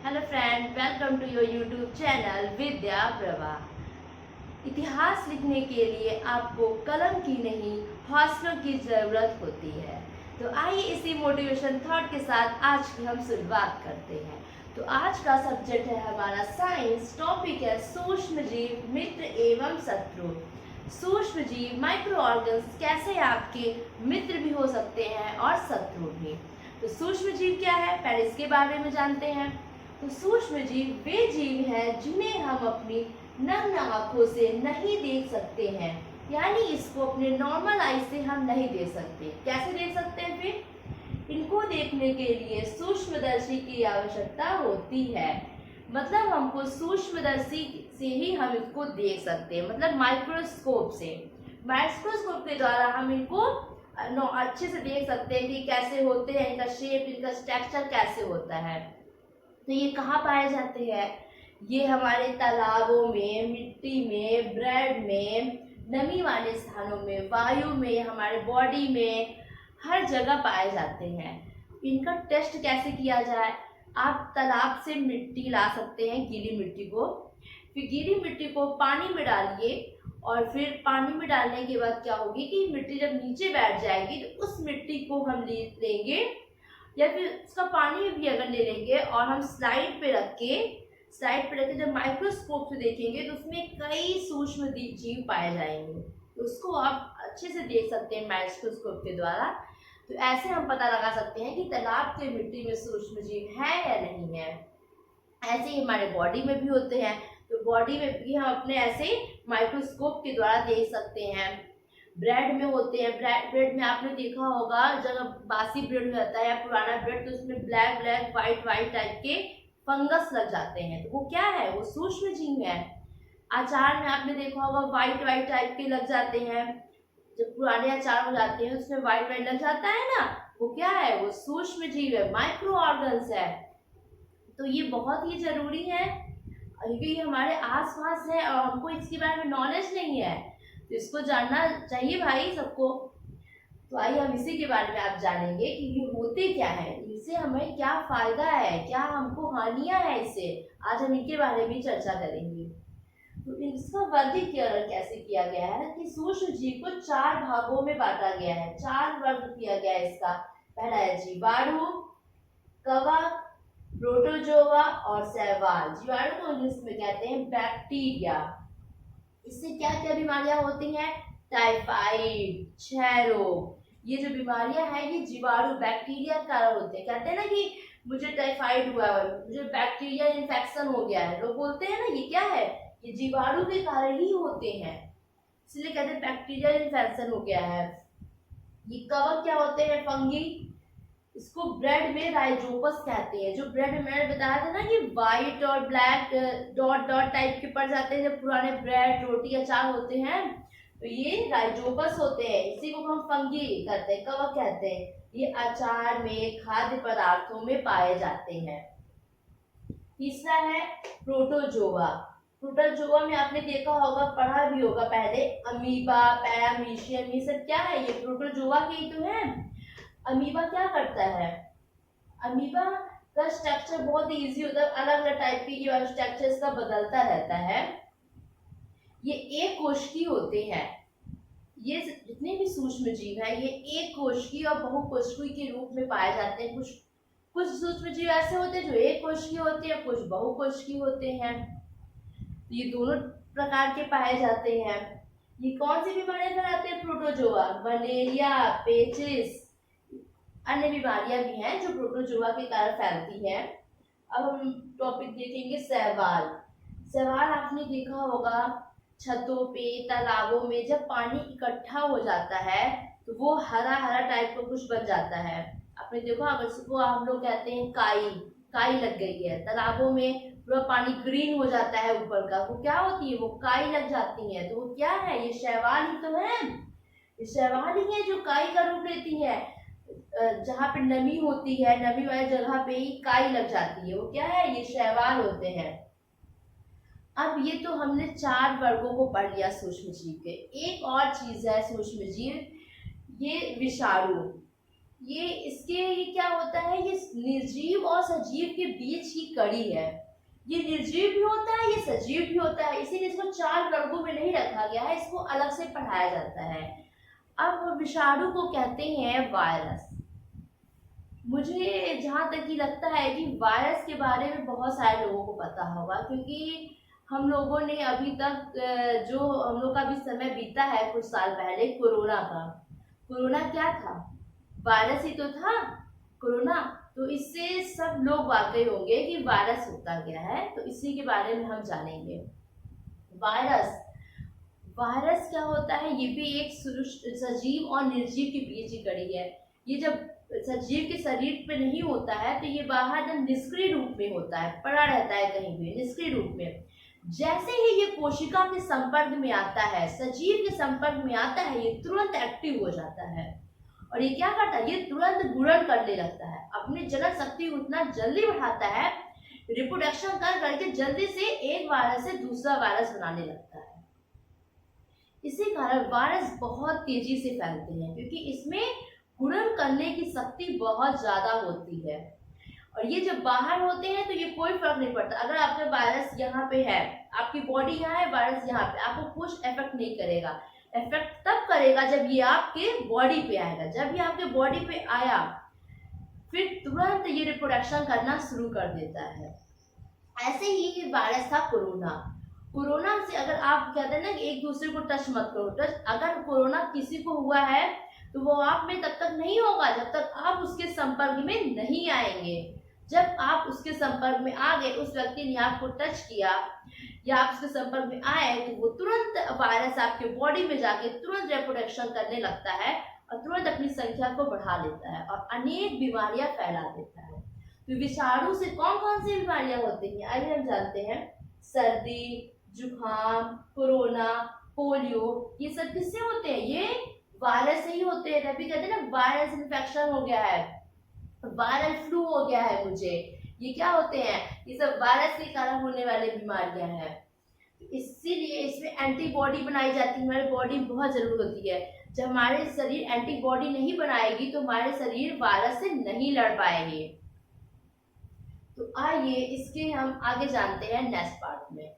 Hello friend, welcome to your YouTube channel Vidya Prabha. इतिहास लिखने के लिए आपको कलम की नहीं, हौसलों की ज़रूरत होती है। तो आइए इसी मोटिवेशन थॉट के साथ आज की हम शुरुआत करते हैं। तो आज का सब्जेक्ट है हमारा साइंस। टॉपिक है सूक्ष्म जीव, मित्र एवं शत्रु। सूक्ष्म जीव, माइक्रो ऑर्गन्स कैसे आपके मित्र भी हो सकते हैं और शत्रु भी। तो सूक्ष्म जीव क्या है, पहले इसके बारे में जानते हैं। तो सूक्ष्म जीव वे जीव हैं जिन्हें हम अपनी नग्न आंखों से नहीं देख सकते हैं, यानी इसको अपने नॉर्मल आई से हम नहीं देख सकते। कैसे देख सकते हैं फिर? इनको देखने के लिए सूक्ष्मदर्शी की आवश्यकता होती है। मतलब हमको सूक्ष्मदर्शी से ही हम इसको देख सकते हैं, मतलब माइक्रोस्कोप से। माइक्रोस्कोप के द्वारा हम इनको अच्छे से देख सकते हैं कि कैसे होते हैं, इनका शेप, इनका स्ट्रक्चर कैसे होता है। तो ये कहाँ पाए जाते हैं? ये हमारे तालाबों में, मिट्टी में, ब्रेड में, नमी वाले स्थानों में, वायु में, हमारे बॉडी में, हर जगह पाए जाते हैं। इनका टेस्ट कैसे किया जाए? आप तालाब से मिट्टी ला सकते हैं, गीली मिट्टी को। फिर गीली मिट्टी को पानी में डालिए और फिर पानी में डालने के बाद क्या होगी कि मिट्टी जब नीचे बैठ जाएगी तो उस मिट्टी को हम लेंगे या फिर उसका पानी भी अगर ले लेंगे और हम स्लाइड पे रख के जब माइक्रोस्कोप से देखेंगे तो उसमें कई सूक्ष्म जीव पाए जाएंगे। तो उसको आप अच्छे से देख सकते हैं माइक्रोस्कोप के द्वारा। तो ऐसे हम पता लगा सकते हैं कि तालाब के मिट्टी में सूक्ष्म जीव है या नहीं है। ऐसे ही हमारे बॉडी में भी होते हैं, तो बॉडी में भी हम अपने ऐसे माइक्रोस्कोप के द्वारा देख सकते हैं। ब्रेड में होते हैं, ब्रेड में आपने देखा होगा जब बासी ब्रेड रहता है या पुराना ब्रेड तो उसमें black black white white type के फंगस लग जाते हैं। तो वो क्या है? वो सूक्ष्म जीव है। अचार में आपने देखा होगा वाइट वाइट टाइप के लग जाते हैं, जब पुराने अचार हो जाते हैं उसमें वाइट वाइट लग जाता है ना, वो क्या है? वो सूक्ष्म जीव है, माइक्रो ऑर्गन्स है। तो ये बहुत ही जरूरी है क्योंकि ये हमारे आसपास है और हमको इसके बारे में नॉलेज नहीं है, तो इसको जानना चाहिए भाई सबको। तो आइए हम इसी के बारे में आप जानेंगे कि ये होते क्या है, इनसे हमें क्या फायदा है, क्या हमको हानियां है इससे। आज हम इनके बारे में चर्चा करेंगे। तो इसका वर्गीकरण कैसे किया गया है कि सूक्ष्म जीव को 4 भागों में बांटा गया है, 4 वर्ग किया गया है इसका। पहला है जीवाणु, कवक, प्रोटोजोआ और शैवाल। जीवाणु को इंग्लिश में कहते हैं बैक्टीरिया। इससे क्या क्या बीमारियां होती हैं? टाइफाइड, क्षय रोग। ये जो बीमारियां हैं ये जीवाणु बैक्टीरिया के कारण होते हैं। कहते हैं ना कि मुझे टाइफाइड हुआ है, मुझे बैक्टीरिया इन्फेक्शन हो गया है, लोग बोलते हैं ना, ये क्या है? ये जीवाणु के कारण ही होते हैं, इसलिए कहते हैं बैक्टीरिया इन्फेक्शन हो गया है। ये कवक क्या होते हैं? फंगी। इसको ब्रेड में राइजोपस कहते हैं। जो ब्रेड में मैंने बताया था ना कि व्हाइट और ब्लैक डॉट डॉट टाइप के पड़ जाते हैं जब पुराने ब्रेड, रोटी, अचार होते हैं, तो ये राइजोपस होते हैं। इसी को हम फंगी कहते हैं, कवक कहते हैं। ये अचार में, खाद्य पदार्थों में पाए जाते हैं। तीसरा है प्रोटोजोआ। प्रोटोजोआ में आपने देखा होगा, पढ़ा भी होगा पहले, अमीबा, पैरामीशियम, ये सब क्या है? ये प्रोटोजोआ के ही तो है। अमीबा क्या करता है? अमीबा का स्ट्रक्चर बहुत ही इजी होता है, अलग अलग टाइप की ये स्ट्रक्चर इसका बदलता रहता है। ये एक कोशिकीय होते हैं। ये जितने भी सूक्ष्म जीव है ये एक कोशिकीय और बहुकोशिकीय के रूप में पाए जाते हैं। कुछ कुछ सूक्ष्म जीव ऐसे होते हैं जो एक कोशिकीय होते हैं, कुछ बहुकोशिकीय होते हैं। तो ये दोनों प्रकार के पाए जाते हैं। ये कौन सी बीमारियां फैलाते हैं? प्रोटोजोआ, मलेरिया, पेचिस, अन्य बीमारियां भी हैं जो प्रोटोजोआ के कारण फैलती हैं। अब हम टॉपिक देखेंगे शैवाल। शैवाल आपने देखा होगा छतों पे, तालाबों में जब पानी इकट्ठा हो जाता है तो वो हरा हरा टाइप का कुछ बन जाता है। आपने देखा अगर उसको हम लोग कहते हैं काई, काई लग गई है। तालाबों में पूरा पानी ग्रीन हो जाता है ऊपर का, वो क्या होती है? वो काई लग जाती है। तो वो क्या है? ये शैवाल ही तो है। ये शैवाल ही है जो काई का रूप लेती है। जहाँ पे नमी होती है, नमी वाली जगह पे ही काई लग जाती है, वो क्या है? ये शैवाल होते हैं। अब ये तो हमने 4 वर्गों को पढ़ लिया सूक्ष्म जीव के। एक और चीज है सूक्ष्म जीव, ये विषाणु। ये क्या होता है, ये निर्जीव और सजीव के बीच की कड़ी है। ये निर्जीव भी होता है, ये सजीव भी होता है, इसीलिए इसको 4 वर्गों में नहीं रखा गया है, इसको अलग से पढ़ाया जाता है। अब विषाणु को कहते हैं वायरस। मुझे जहाँ तक ही लगता है कि वायरस के बारे में बहुत सारे लोगों को पता होगा, क्योंकि हम लोगों ने अभी तक जो हम लोग का भी समय बीता है कुछ साल पहले कोरोना का। कोरोना क्या था? वायरस ही तो था कोरोना। तो इससे सब लोग वाकई होंगे कि वायरस होता क्या है, तो इसी के बारे में हम जानेंगे। वायरस वायरस क्या होता है? ये भी एक सजीव और निर्जीव के बीच की कड़ी है। ये जब सजीव के शरीर पे नहीं होता है तो ये बाहर जब निष्क्रिय रूप में होता है, पड़ा रहता है कहीं भी निष्क्रिय रूप में। जैसे ही ये कोशिका के संपर्क में आता है, सजीव के संपर्क में आता है, ये तुरंत एक्टिव हो जाता है। और ये क्या करता है? ये तुरंत गुणन करने लगता है, अपनी जनन शक्ति उतना जल्दी बढ़ाता है, रिप्रोडक्शन कर करके जल्दी से एक वायरस से दूसरा वायरस बनाने लगता है। इसी कारण वायरस बहुत तेजी से फैलते हैं, क्योंकि इसमें गुणन करने की शक्ति बहुत ज्यादा होती है। और ये जब बाहर होते हैं तो ये कोई फर्क नहीं पड़ता। अगर आपका वायरस यहाँ पे है, आपकी बॉडी यहाँ है, वायरस यहाँ पे, आपको कुछ इफेक्ट नहीं करेगा। इफेक्ट तब करेगा जब ये आपके बॉडी पे आएगा। जब ये आपके बॉडी पे आया, फिर तुरंत ये रिप्रोडक्शन करना शुरू कर देता है। ऐसे ही वायरस था कोरोना। कोरोना से अगर आप कहते हैं ना कि एक दूसरे को टच मत करो, टच अगर कोरोना किसी को हुआ है तो वो आप में तब तक नहीं होगा जब तक आप उसके संपर्क में नहीं आएंगे। जब आप उसके संपर्क में आ गए, उस व्यक्ति ने आपको टच किया या आप उसके संपर्क में आए, तो वो तुरंत वायरस आपके बॉडी में जाके तुरंत रिप्रोडक्शन करने लगता है और तुरंत अपनी संख्या को बढ़ा लेता है और अनेक बीमारियां फैला देता है। तो विषाणु से कौन कौन सी बीमारियां होती हैं, आइए हम जानते हैं। सर्दी, जुकाम, कोरोना, पोलियो, ये सब किससे होते हैं? ये वायरस से ही होते हैं। तभी कहते हैं ना वायरस इन्फेक्शन हो गया है, वायरल फ्लू हो गया है मुझे। ये क्या होते हैं? ये सब वायरस के कारण होने वाले बीमारियां हैं। इसीलिए इसमें एंटीबॉडी बनाई जाती है, हमारी बॉडी बहुत जरूरी होती है। जब हमारे शरीर एंटीबॉडी नहीं बनाएगी तो हमारे शरीर वायरस से नहीं लड़ पाएंगे। तो आइए इसके हम आगे जानते हैं नेक्स्ट पार्ट में।